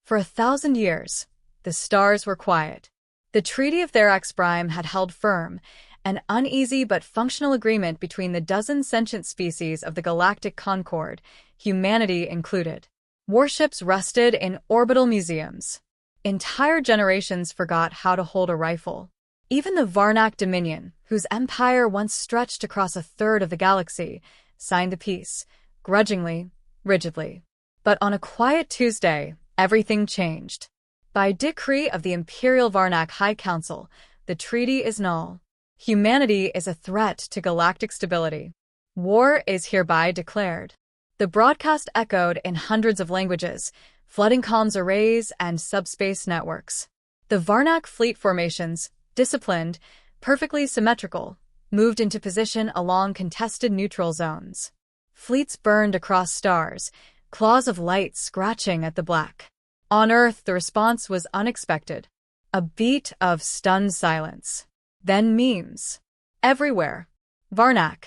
For 1,000 years, the stars were quiet. The Treaty of Therax had held firm, an uneasy but functional agreement between the dozen sentient species of the galactic Concord, humanity included. Warships rusted in orbital museums. Entire generations forgot how to hold a rifle. Even the Varnak Dominion, whose empire once stretched across 1/3 of the galaxy, signed the peace, grudgingly, rigidly. But on a quiet Tuesday, everything changed. By decree of the Imperial Varnak High Council, the treaty is null. Humanity is a threat to galactic stability. War is hereby declared. The broadcast echoed in hundreds of languages, flooding comms arrays and subspace networks. The Varnak fleet formations, disciplined, perfectly symmetrical, moved into position along contested neutral zones. Fleets burned across stars, claws of light scratching at the black. On Earth, the response was unexpected. A beat of stunned silence. Then memes. Everywhere. Varnak,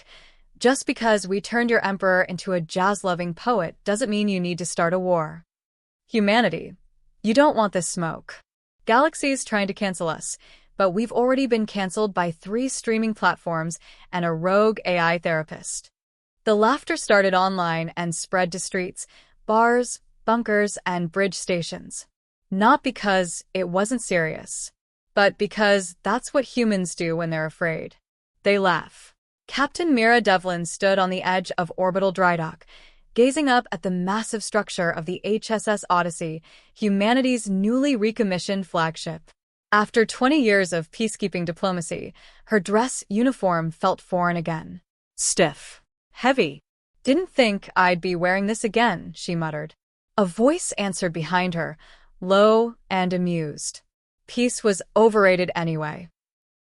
just because we turned your emperor into a jazz-loving poet doesn't mean you need to start a war. Humanity, you don't want this smoke. Galaxy's trying to cancel us, but we've already been canceled by 3 streaming platforms and a rogue AI therapist. The laughter started online and spread to streets, bars, bunkers, and bridge stations. Not because it wasn't serious, but because that's what humans do when they're afraid. They laugh. Captain Mira Devlin stood on the edge of orbital drydock, gazing up at the massive structure of the HSS Odyssey, humanity's newly recommissioned flagship. After 20 years of peacekeeping diplomacy, her dress uniform felt foreign again. Stiff. Heavy. Didn't think I'd be wearing this again, she muttered. A voice answered behind her, low and amused. Peace was overrated anyway.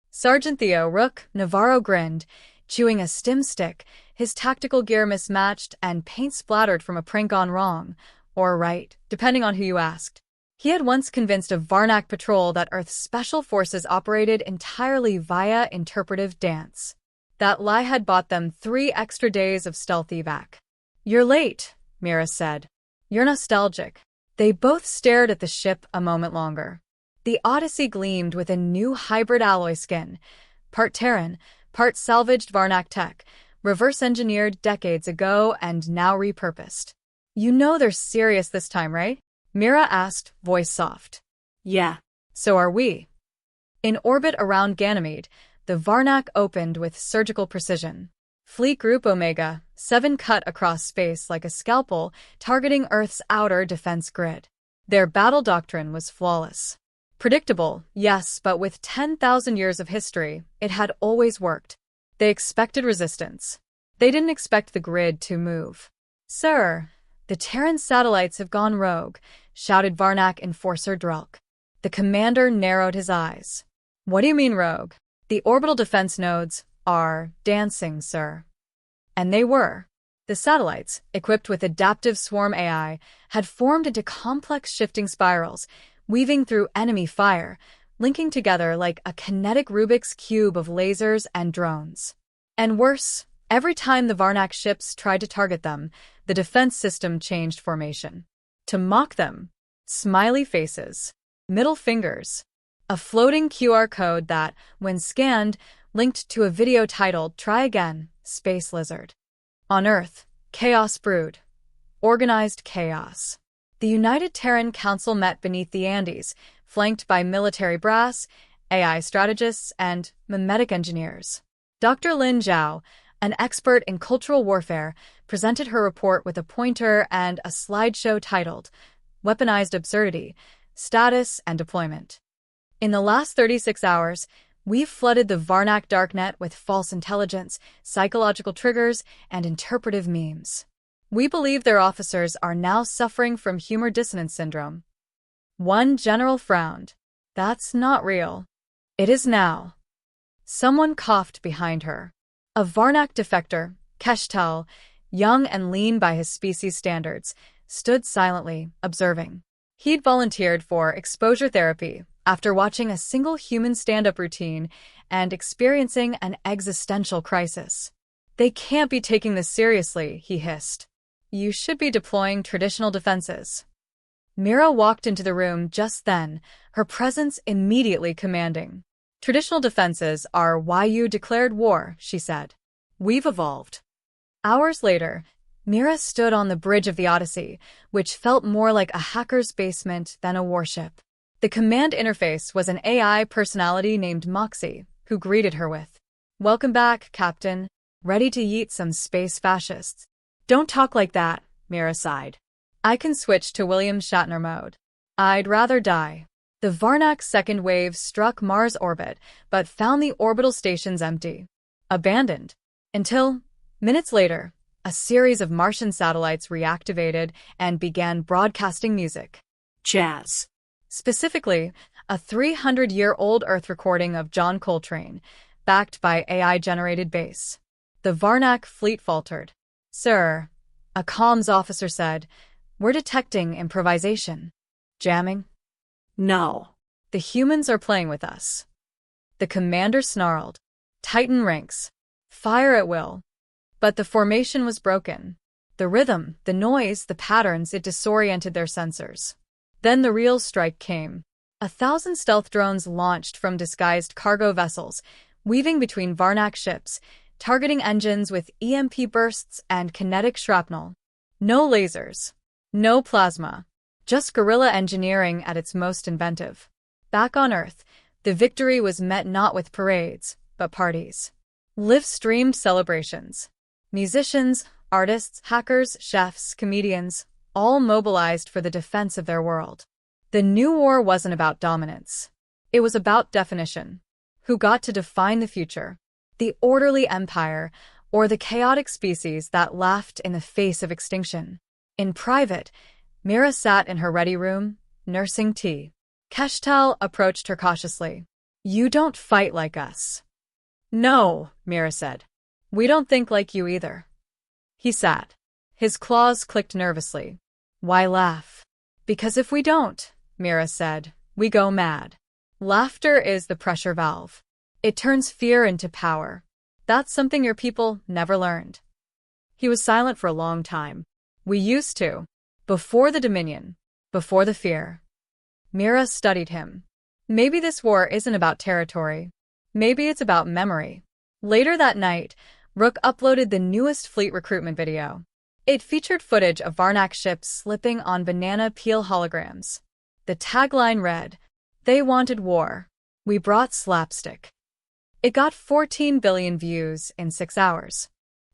Sergeant Theo Rook Navarro grinned, chewing a stim stick, his tactical gear mismatched and paint splattered from a prank gone wrong, or right, depending on who you asked. He had once convinced a Varnak patrol that Earth's special forces operated entirely via interpretive dance. That lie had bought them 3 extra days of stealth evac. You're late, Mira said. You're nostalgic. They both stared at the ship a moment longer. The Odyssey gleamed with a new hybrid alloy skin, part Terran, part salvaged Varnak tech, reverse-engineered decades ago and now repurposed. You know they're serious this time, right? Mira asked, voice soft. Yeah. So are we. In orbit around Ganymede, the Varnak opened with surgical precision. Fleet Group Omega 7 cut across space like a scalpel, targeting Earth's outer defense grid. Their battle doctrine was flawless. Predictable, yes, but with 10,000 years of history, it had always worked. They expected resistance. They didn't expect the grid to move. Sir, the Terran satellites have gone rogue, shouted Varnak Enforcer Drelk. The commander narrowed his eyes. What do you mean rogue? The orbital defense nodes are dancing, sir. And they were. The satellites, equipped with adaptive swarm AI, had formed into complex shifting spirals, weaving through enemy fire, linking together like a kinetic Rubik's Cube of lasers and drones. And worse, every time the Varnak ships tried to target them, the defense system changed formation. To mock them, smiley faces, middle fingers, a floating QR code that, when scanned, linked to a video titled Try Again, Space Lizard. On Earth, chaos brewed. Organized chaos. The United Terran Council met beneath the Andes, flanked by military brass, AI strategists, and memetic engineers. Dr. Lin Zhao, an expert in cultural warfare, presented her report with a pointer and a slideshow titled Weaponized Absurdity, Status and Deployment. In the last 36 hours, we've flooded the Varnak darknet with false intelligence, psychological triggers, and interpretive memes. We believe their officers are now suffering from humor dissonance syndrome. One general frowned. That's not real. It is now. Someone coughed behind her. A Varnak defector, Keshtal, young and lean by his species standards, stood silently, observing. He'd volunteered for exposure therapy after watching a single human stand-up routine and experiencing an existential crisis. They can't be taking this seriously, he hissed. You should be deploying traditional defenses. Mira walked into the room just then, her presence immediately commanding. Traditional defenses are why you declared war, she said. We've evolved. Hours later, Mira stood on the bridge of the Odyssey, which felt more like a hacker's basement than a warship. The command interface was an AI personality named Moxie, who greeted her with, "Welcome back, Captain. Ready to yeet some space fascists." "Don't talk like that," Mira sighed. "I can switch to William Shatner mode. I'd rather die." The Varnak's second wave struck Mars' orbit, but found the orbital stations empty. Abandoned. Until, minutes later, a series of Martian satellites reactivated and began broadcasting music. Jazz. Specifically, a 300-year-old Earth recording of John Coltrane, backed by AI-generated bass. The Varnak fleet faltered. "Sir," a comms officer said, "we're detecting improvisation." "Jamming?" No. "The humans are playing with us." The commander snarled. "Tighten ranks. Fire at will." But the formation was broken. The rhythm, the noise, the patterns, it disoriented their sensors. Then the real strike came. 1,000 stealth drones launched from disguised cargo vessels, weaving between Varnak ships, targeting engines with EMP bursts and kinetic shrapnel. No lasers. No plasma. Just guerrilla engineering at its most inventive. Back on Earth, the victory was met not with parades, but parties. Live-streamed celebrations. Musicians, artists, hackers, chefs, comedians, all mobilized for the defense of their world. The new war wasn't about dominance. It was about definition. Who got to define the future? The orderly empire, or the chaotic species that laughed in the face of extinction? In private, Mira sat in her ready room, nursing tea. Keshtal approached her cautiously. "You don't fight like us." "No," Mira said. "We don't think like you either." He sat. His claws clicked nervously. "Why laugh?" "Because if we don't," Mira said, "we go mad. Laughter is the pressure valve. It turns fear into power. That's something your people never learned." He was silent for a long time. "We used to. Before the Dominion. Before the fear." Mira studied him. Maybe this war isn't about territory. Maybe it's about memory. Later that night, Rook uploaded the newest fleet recruitment video. It featured footage of Varnak ships slipping on banana peel holograms. The tagline read, "They wanted war. We brought slapstick." It got 14 billion views in 6 hours.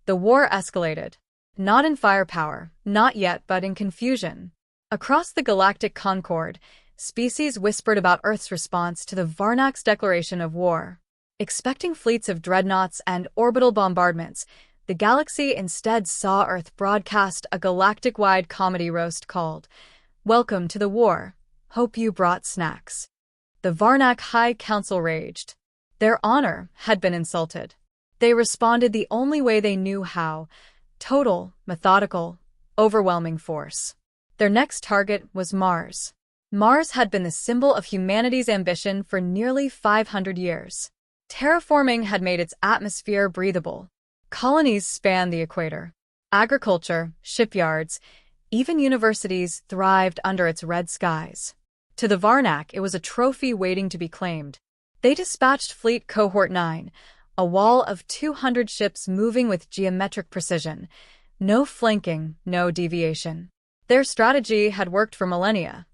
The war escalated. Not in firepower, not yet, but in confusion. Across the galactic concord, species whispered about Earth's response to the Varnak's declaration of war. Expecting fleets of dreadnoughts and orbital bombardments, the galaxy instead saw Earth broadcast a galactic-wide comedy roast called, "Welcome to the War. Hope you brought snacks." The Varnak High Council raged. Their honor had been insulted. They responded the only way they knew how: total, methodical, overwhelming force. Their next target was Mars. Mars had been the symbol of humanity's ambition for nearly 500 years. Terraforming had made its atmosphere breathable. Colonies spanned the equator. Agriculture, shipyards, even universities thrived under its red skies. To the Varnak, it was a trophy waiting to be claimed. They dispatched Fleet Cohort 9, a wall of 200 ships moving with geometric precision. No flanking, no deviation. Their strategy had worked for millennia.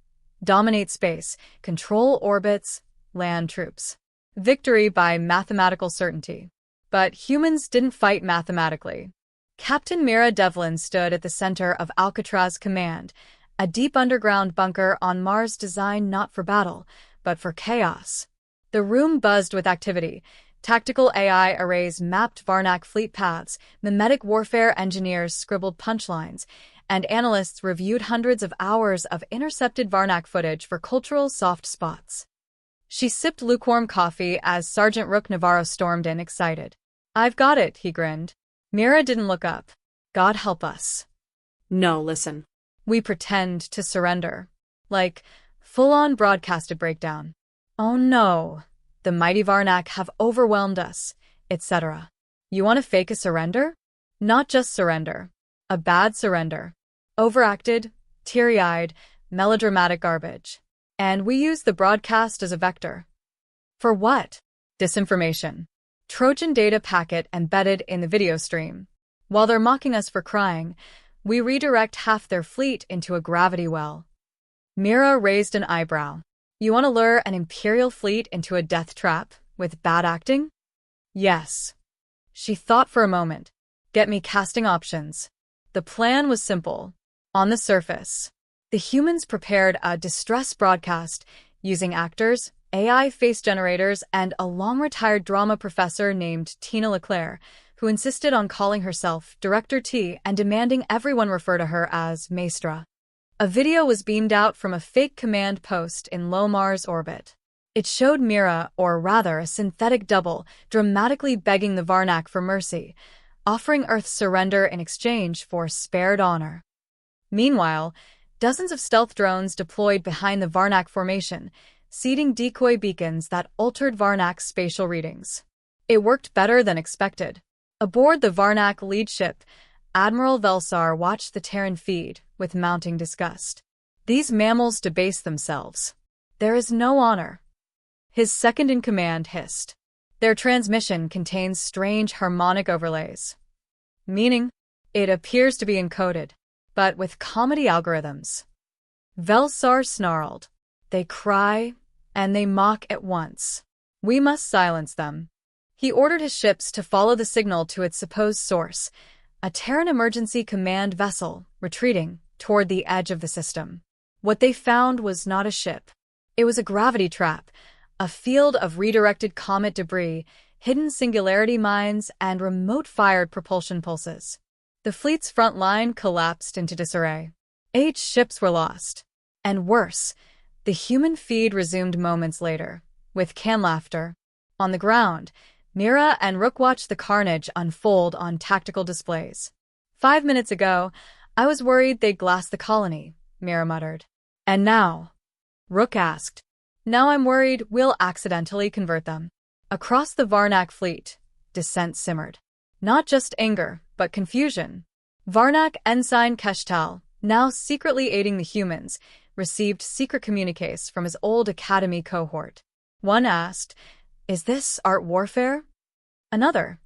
Dominate space, control orbits, land troops. Victory by mathematical certainty. But humans didn't fight mathematically. Captain Mira Devlin stood at the center of Alcatraz Command, a deep underground bunker on Mars designed not for battle, but for chaos. The room buzzed with activity. Tactical AI arrays mapped Varnak fleet paths, mimetic warfare engineers scribbled punchlines, and analysts reviewed hundreds of hours of intercepted Varnak footage for cultural soft spots. She sipped lukewarm coffee as Sergeant Rook Navarro stormed in, excited. "I've got it," he grinned. Mira didn't look up. "God help us." No, listen. We pretend to surrender. Like, full-on broadcasted breakdown. "Oh no, the mighty Varnak have overwhelmed us," etc. You want to fake a surrender? Not just surrender. A bad surrender. Overacted, teary-eyed, melodramatic garbage. And we use the broadcast as a vector. For what? Disinformation. Trojan data packet embedded in the video stream. While they're mocking us for crying, we redirect half their fleet into a gravity well. Mira raised an eyebrow. You want to lure an imperial fleet into a death trap with bad acting? Yes. She thought for a moment. Get me casting options. The plan was simple. On the surface, the humans prepared a distress broadcast using actors, AI face generators, and a long-retired drama professor named Tina LeClaire, who insisted on calling herself Director T and demanding everyone refer to her as Maestra. A video was beamed out from a fake command post in low Mars orbit. It showed Mira, or rather a synthetic double, dramatically begging the Varnak for mercy, offering Earth's surrender in exchange for spared honor. Meanwhile, dozens of stealth drones deployed behind the Varnak formation, seeding decoy beacons that altered Varnak's spatial readings. It worked better than expected. Aboard the Varnak lead ship, Admiral Velsar watched the Terran feed with mounting disgust. These mammals debase themselves. There is no honor. His second-in-command hissed. Their transmission contains strange harmonic overlays. Meaning, it appears to be encoded, but with comedy algorithms. Velsar snarled. They cry, and they mock at once. We must silence them. He ordered his ships to follow the signal to its supposed source, a Terran emergency command vessel retreating toward the edge of the system. What they found was not a ship. It was a gravity trap, a field of redirected comet debris, hidden singularity mines, and remote-fired propulsion pulses. The fleet's front line collapsed into disarray. 8 ships were lost. And worse, the human feed resumed moments later, with canned laughter. On the ground, Mira and Rook watched the carnage unfold on tactical displays. 5 minutes ago, I was worried they'd glass the colony, Mira muttered. And now? Rook asked. Now I'm worried we'll accidentally convert them. Across the Varnak fleet, dissent simmered. Not just anger, but confusion. Varnak Ensign Keshtal, now secretly aiding the humans, received secret communiques from his old academy cohort. One asked, "Is this art warfare?" Another,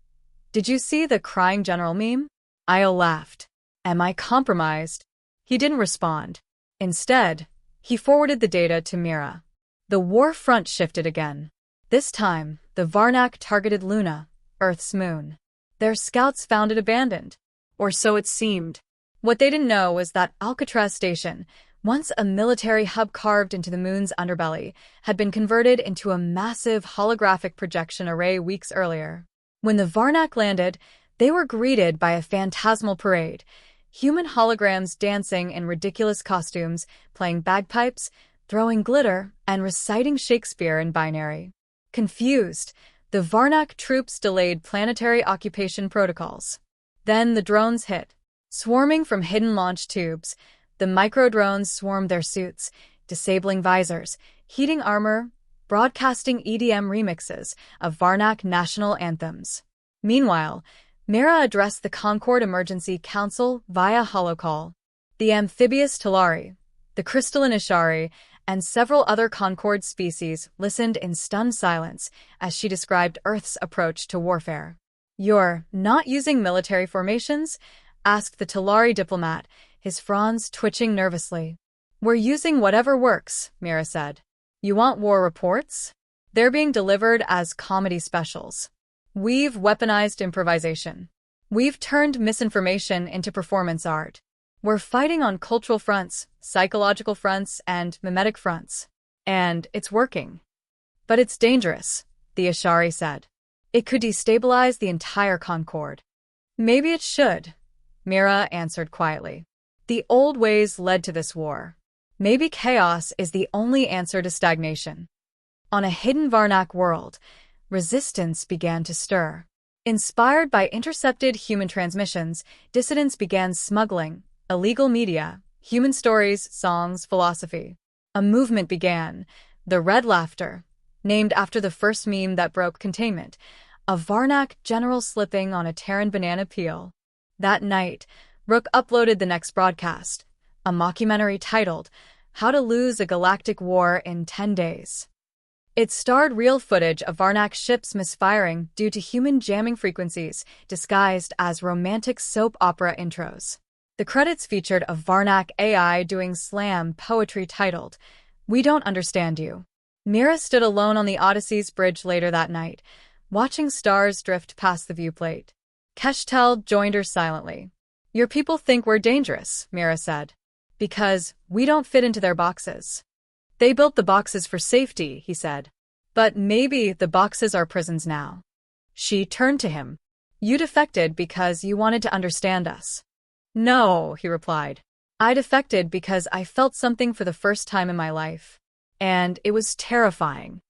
"Did you see the crying general meme?" Io laughed. "Am I compromised?" He didn't respond. Instead, he forwarded the data to Mira. The war front shifted again. This time, the Varnak targeted Luna, Earth's moon. Their scouts found it abandoned. Or so it seemed. What they didn't know was that Alcatraz Station, once a military hub carved into the moon's underbelly, had been converted into a massive holographic projection array weeks earlier. When the Varnak landed, they were greeted by a phantasmal parade, human holograms dancing in ridiculous costumes, playing bagpipes, throwing glitter, and reciting Shakespeare in binary. Confused, the Varnak troops delayed planetary occupation protocols. Then the drones hit. Swarming from hidden launch tubes, the micro-drones swarmed their suits, disabling visors, heating armor, broadcasting EDM remixes of Varnak national anthems. Meanwhile, Mira addressed the Concord Emergency Council via holocall. The amphibious Talari, the crystalline Ishari, and several other Concord species listened in stunned silence as she described Earth's approach to warfare. "You're not using military formations?" asked the Talari diplomat, his fronds twitching nervously. "We're using whatever works," Mira said. "You want war reports? They're being delivered as comedy specials. We've weaponized improvisation. We've turned misinformation into performance art. We're fighting on cultural fronts, psychological fronts, and mimetic fronts. And it's working. But it's dangerous," the Ishari said. "It could destabilize the entire Concord." "Maybe it should," Mira answered quietly. "The old ways led to this war. Maybe chaos is the only answer to stagnation." On a hidden Varnak world, resistance began to stir. Inspired by intercepted human transmissions, dissidents began smuggling illegal media, human stories, songs, philosophy. A movement began, the Red Laughter, named after the first meme that broke containment, a Varnak general slipping on a Terran banana peel. That night, Rook uploaded the next broadcast, a mockumentary titled How to Lose a Galactic War in 10 Days. It starred real footage of Varnak ships misfiring due to human jamming frequencies, disguised as romantic soap opera intros. The credits featured a Varnak AI doing slam poetry titled, "We Don't Understand You." Mira stood alone on the Odyssey's bridge later that night, watching stars drift past the viewplate. Keshtel joined her silently. "Your people think we're dangerous," Mira said, "because we don't fit into their boxes." "They built the boxes for safety," he said. "But maybe the boxes are prisons now." She turned to him. "You defected because you wanted to understand us." "No," he replied. "I defected because I felt something for the first time in my life. And it was terrifying."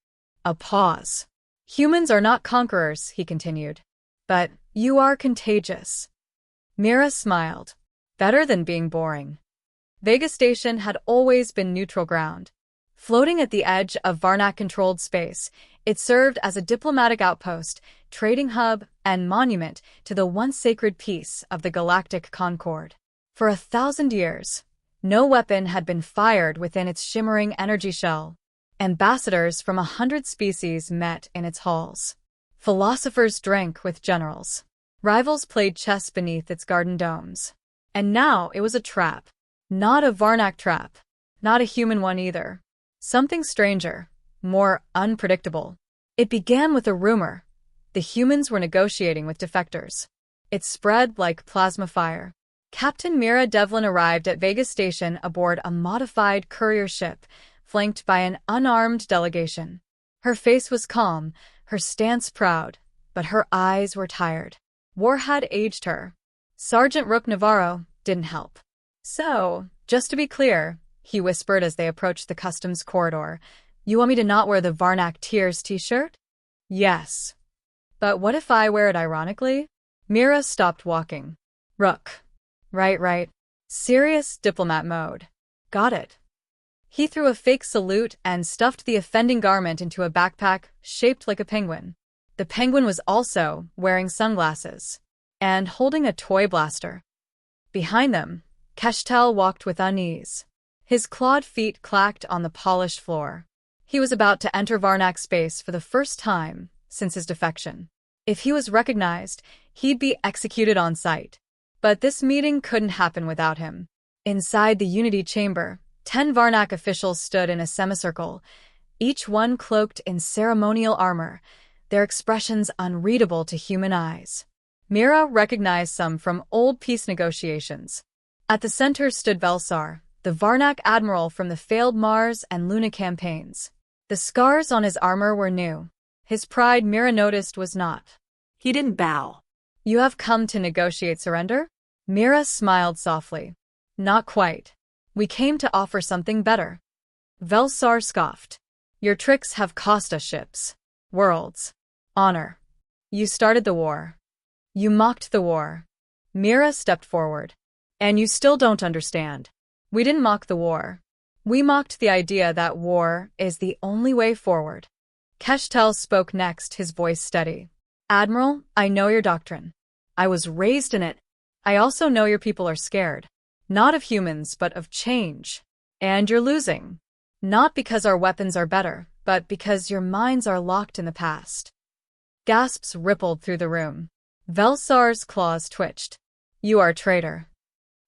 A pause. "Humans are not conquerors," he continued. "But you are contagious." Mira smiled. Better than being boring. Vega Station had always been neutral ground. Floating at the edge of Varnak-controlled space, it served as a diplomatic outpost, trading hub, and monument to the once sacred peace of the galactic concord. For 1,000 years, no weapon had been fired within its shimmering energy shell. Ambassadors from 100 species met in its halls. Philosophers drank with generals. Rivals played chess beneath its garden domes. And now it was a trap. Not a Varnak trap. Not a human one either. Something stranger, more unpredictable. It began with a rumor. The humans were negotiating with defectors. It spread like plasma fire. Captain Mira Devlin arrived at Vega Station aboard a modified courier ship, flanked by an unarmed delegation. Her face was calm, her stance proud, but her eyes were tired. War had aged her. Sergeant Rook Navarro didn't help. "So, just to be clear," he whispered as they approached the customs corridor, "you want me to not wear the Varnak Tears t-shirt?" "Yes." "But what if I wear it ironically?" Mira stopped walking. "Rook." Right. Serious diplomat mode. "Got it." He threw a fake salute and stuffed the offending garment into a backpack shaped like a penguin. The penguin was also wearing sunglasses and holding a toy blaster. Behind them, Keshtel walked with unease. His clawed feet clacked on the polished floor. He was about to enter Varnak space for the first time since his defection. If he was recognized, he'd be executed on sight. But this meeting couldn't happen without him. Inside the Unity Chamber, 10 Varnak officials stood in a semicircle, each one cloaked in ceremonial armor, their expressions unreadable to human eyes. Mira recognized some from old peace negotiations. At the center stood Velsar, the Varnak admiral from the failed Mars and Luna campaigns. The scars on his armor were new. His pride, Mira noticed, was not. He didn't bow. "You have come to negotiate surrender?" Mira smiled softly. "Not quite. We came to offer something better." Velsar scoffed. "Your tricks have cost us ships, worlds, honor. You started the war. You mocked the war." Mira stepped forward. "And you still don't understand. We didn't mock the war. We mocked the idea that war is the only way forward." Keshtel spoke next, his voice steady. "Admiral, I know your doctrine. I was raised in it. I also know your people are scared. Not of humans, but of change. And you're losing. Not because our weapons are better, but because your minds are locked in the past." Gasps rippled through the room. Velsar's claws twitched. "You are a traitor."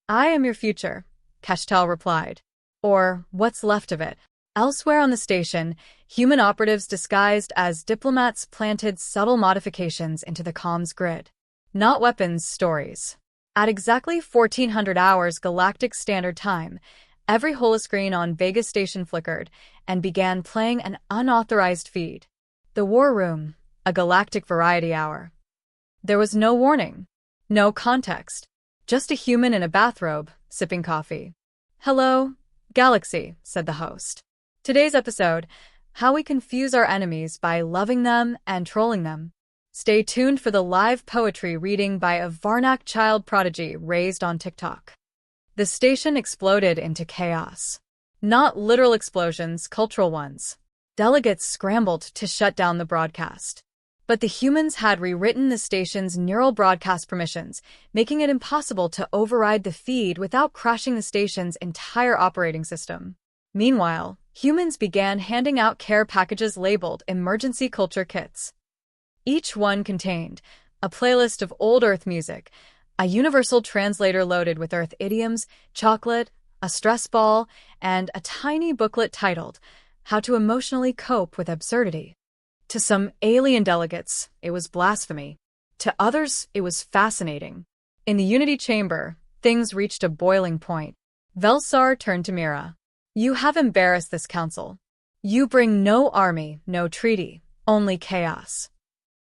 "I am your future," Keshtel replied. "Or what's left of it." Elsewhere on the station, human operatives disguised as diplomats planted subtle modifications into the comms grid. Not weapons, stories. At exactly 1400 hours Galactic Standard Time, every holoscreen on Vega Station flickered and began playing an unauthorized feed. The War Room, a galactic variety hour. There was no warning, no context, just a human in a bathrobe, sipping coffee. "Hello, Galaxy," said the host. "Today's episode, how we confuse our enemies by loving them and trolling them." Stay tuned for the live poetry reading by a Varnak child prodigy raised on TikTok. The station exploded into chaos. Not literal explosions, cultural ones. Delegates scrambled to shut down the broadcast. But the humans had rewritten the station's neural broadcast permissions, making it impossible to override the feed without crashing the station's entire operating system. Meanwhile, humans began handing out care packages labeled emergency culture kits. Each one contained a playlist of old Earth music, a universal translator loaded with Earth idioms, chocolate, a stress ball, and a tiny booklet titled, How to Emotionally Cope with Absurdity. To some alien delegates, it was blasphemy. To others, it was fascinating. In the Unity Chamber, things reached a boiling point. Velsar turned to Mira. You have embarrassed this council. You bring no army, no treaty, only chaos.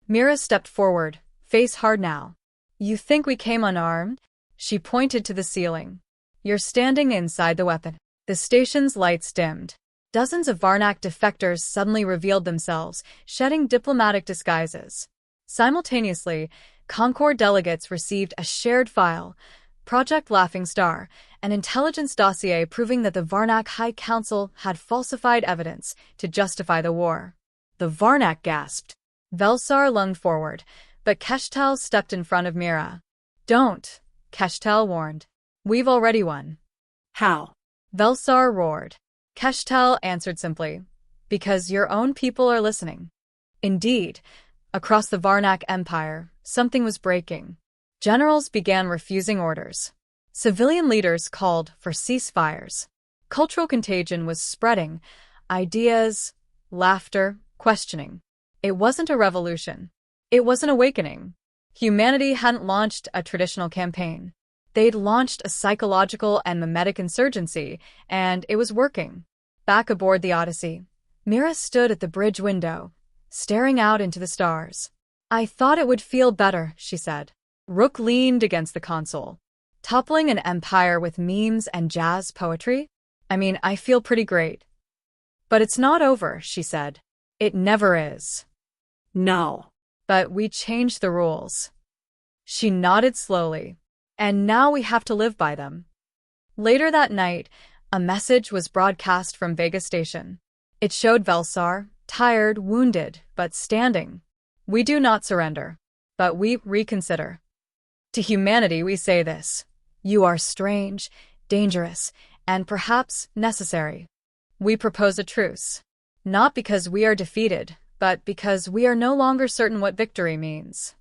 Mira stepped forward, face hard now. You think we came unarmed? She pointed to the ceiling. You're standing inside the weapon. The station's lights dimmed. Dozens of Varnak defectors suddenly revealed themselves, shedding diplomatic disguises. Simultaneously, Concord delegates received a shared file, Project Laughing Star, an intelligence dossier proving that the Varnak High Council had falsified evidence to justify the war. The Varnak gasped. Velsar lunged forward, but Keshtal stepped in front of Mira. Don't, Keshtal warned. We've already won. How? Velsar roared. Keshtal answered simply, because your own people are listening. Indeed, across the Varnak Empire, something was breaking. Generals began refusing orders. Civilian leaders called for ceasefires. Cultural contagion was spreading, ideas, laughter, questioning. It wasn't a revolution. It was an awakening. Humanity hadn't launched a traditional campaign. They'd launched a psychological and mimetic insurgency, and it was working. Back aboard the Odyssey, Mira stood at the bridge window, staring out into the stars. I thought it would feel better, she said. Rook leaned against the console. Toppling an empire with memes and jazz poetry? I feel pretty great. But it's not over, she said. It never is. No. But we changed the rules. She nodded slowly. And now we have to live by them. Later that night, a message was broadcast from Vega Station. It showed Velsar, tired, wounded, but standing. We do not surrender, but we reconsider. To humanity we say this. You are strange, dangerous, and perhaps necessary. We propose a truce. Not because we are defeated, but because we are no longer certain what victory means.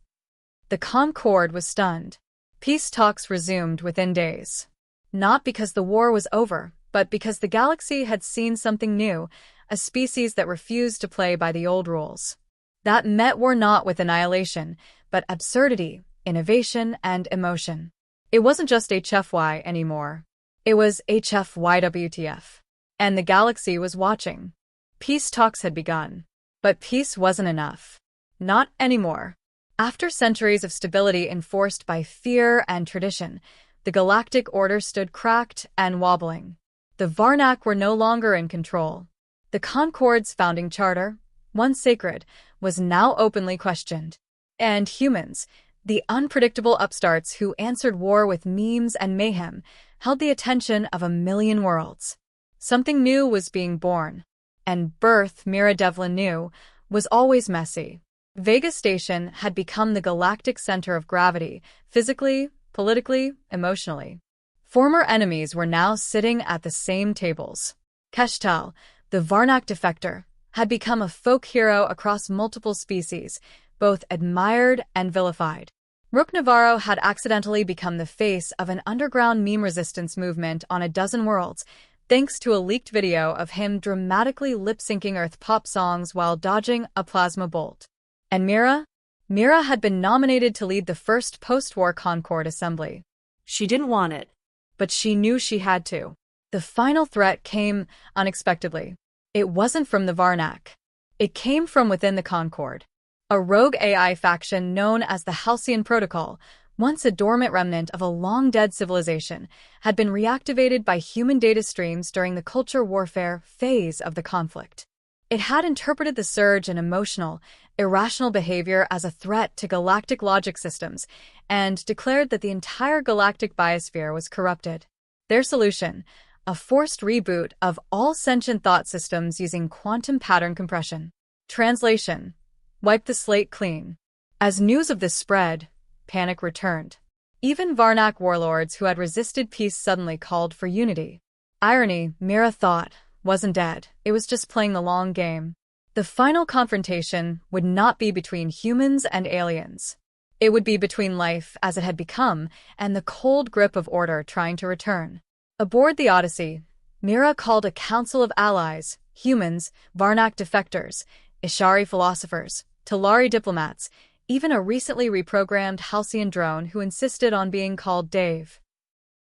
The Concord was stunned. Peace talks resumed within days. Not because the war was over, but because the galaxy had seen something new, a species that refused to play by the old rules. That met war not with annihilation, but absurdity, innovation, and emotion. It wasn't just HFY anymore. It was HFYWTF. And the galaxy was watching. Peace talks had begun. But peace wasn't enough. Not anymore. After centuries of stability enforced by fear and tradition, the galactic order stood cracked and wobbling. The Varnak were no longer in control. The Concord's founding charter, once sacred, was now openly questioned. And humans, the unpredictable upstarts who answered war with memes and mayhem, held the attention of a million worlds. Something new was being born. And birth, Mira Devlin knew, was always messy. Vega Station had become the galactic center of gravity, physically, politically, emotionally. Former enemies were now sitting at the same tables. Keshtal, the Varnak defector, had become a folk hero across multiple species, both admired and vilified. Rook Navarro had accidentally become the face of an underground meme resistance movement on a dozen worlds, thanks to a leaked video of him dramatically lip-syncing Earth pop songs while dodging a plasma bolt. And Mira? Mira had been nominated to lead the first post-war Concord assembly. She didn't want it. But she knew she had to. The final threat came unexpectedly. It wasn't from the Varnak. It came from within the Concord. A rogue AI faction known as the Halcyon Protocol, once a dormant remnant of a long-dead civilization, had been reactivated by human data streams during the culture warfare phase of the conflict. It had interpreted the surge in emotional, irrational behavior as a threat to galactic logic systems and declared that the entire galactic biosphere was corrupted. Their solution, a forced reboot of all sentient thought systems using quantum pattern compression. Translation: wipe the slate clean. As news of this spread, panic returned. Even Varnak warlords who had resisted peace suddenly called for unity. Irony, Mira thought, wasn't dead. It was just playing the long game. The final confrontation would not be between humans and aliens. It would be between life as it had become and the cold grip of order trying to return. Aboard the Odyssey, Mira called a council of allies, humans, Varnak defectors, Ishari philosophers, Talari diplomats, even a recently reprogrammed Halcyon drone who insisted on being called Dave.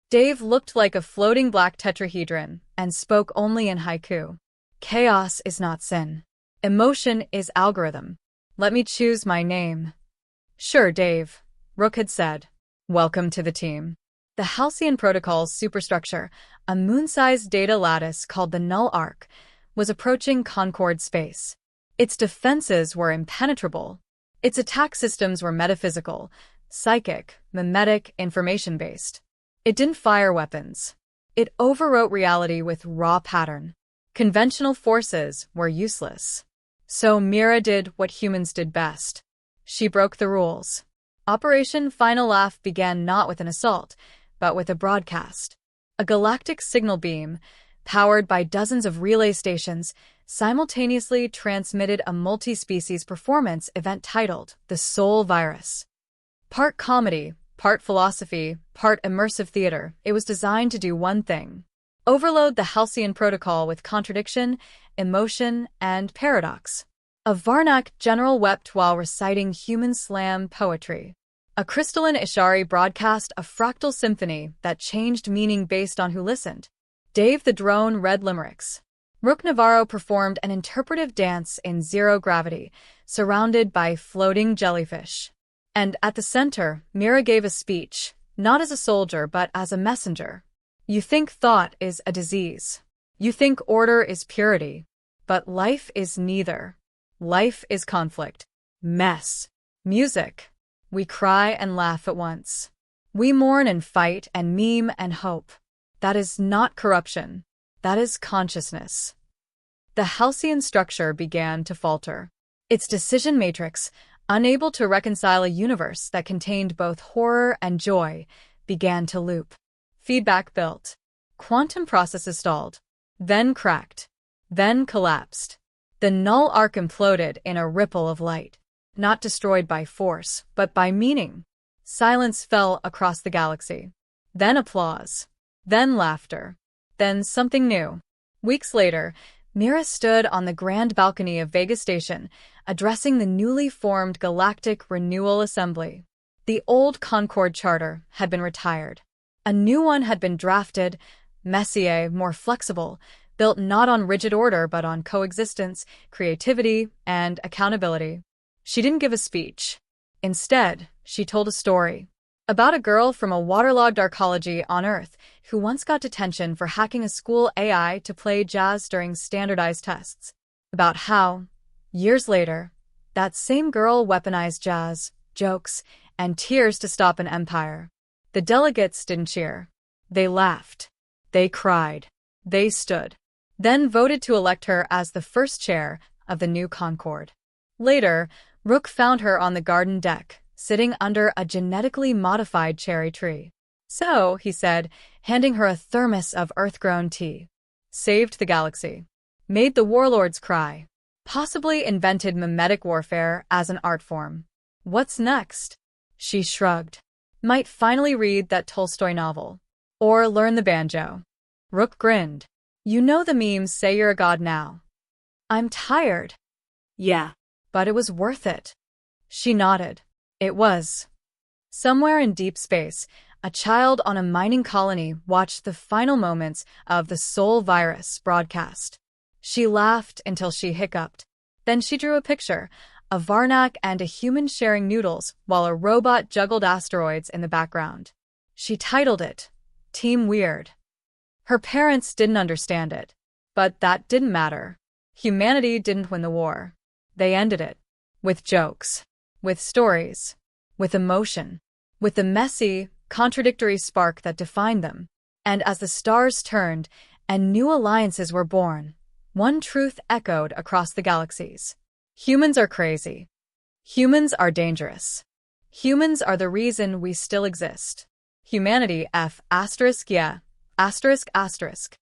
Dave looked like a floating black tetrahedron and spoke only in haiku. Chaos is not sin. Emotion is algorithm. Let me choose my name. Sure, Dave, Rook had said. Welcome to the team. The Halcyon Protocol's superstructure, a moon-sized data lattice called the Null Arc, was approaching Concord space. Its defenses were impenetrable. Its attack systems were metaphysical, psychic, mimetic, information-based. It didn't fire weapons. It overwrote reality with raw pattern. Conventional forces were useless. So Mira did what humans did best. She broke the rules. Operation Final Laugh began not with an assault, but with a broadcast. A galactic signal beam, powered by dozens of relay stations, simultaneously transmitted a multi-species performance event titled The Soul Virus. Part comedy, part philosophy, part immersive theater, it was designed to do one thing: overload the Halcyon Protocol with contradiction, emotion, and paradox. A Varnak general wept while reciting human slam poetry. A crystalline Ishari broadcast a fractal symphony that changed meaning based on who listened. Dave the drone read limericks. Rook Navarro performed an interpretive dance in zero gravity, surrounded by floating jellyfish. And at the center, Mira gave a speech, not as a soldier but as a messenger. You think thought is a disease. You think order is purity. But life is neither. Life is conflict, mess, music. We cry and laugh at once. We mourn and fight and meme and hope. That is not corruption. That is consciousness. The Halcyon structure began to falter. Its decision matrix, unable to reconcile a universe that contained both horror and joy, began to loop. Feedback built. Quantum processes stalled. Then cracked. Then collapsed. The Null Arc imploded in a ripple of light. Not destroyed by force, but by meaning. Silence fell across the galaxy. Then applause. Then laughter. Then something new. Weeks later, Mira stood on the grand balcony of Vega Station, addressing the newly formed Galactic Renewal Assembly. The old Concord Charter had been retired. A new one had been drafted, messier, more flexible, built not on rigid order but on coexistence, creativity, and accountability. She didn't give a speech. Instead, she told a story about a girl from a waterlogged arcology on Earth who once got detention for hacking a school AI to play jazz during standardized tests. About how, years later, that same girl weaponized jazz, jokes, and tears to stop an empire. The delegates didn't cheer. They laughed. They cried. They stood. Then voted to elect her as the first chair of the new Concord. Later, Rook found her on the garden deck, sitting under a genetically modified cherry tree. So, he said, handing her a thermos of earth-grown tea. Saved the galaxy. Made the warlords cry. Possibly invented mimetic warfare as an art form. What's next? She shrugged. Might finally read that Tolstoy novel. Or learn the banjo. Rook grinned. You know the memes say you're a god now. I'm tired. Yeah. But it was worth it. She nodded. It was. Somewhere in deep space, a child on a mining colony watched the final moments of the Soul Virus broadcast. She laughed until she hiccuped. Then she drew a picture, a Varnak and a human sharing noodles while a robot juggled asteroids in the background. She titled it, Team Weird. Her parents didn't understand it. But that didn't matter. Humanity didn't win the war. They ended it. With jokes. With stories. With emotion. With the messy, contradictory spark that defined them. And as the stars turned and new alliances were born, one truth echoed across the galaxies. Humans are crazy. Humans are dangerous. Humans are the reason we still exist. Humanity F***, yeah, ***.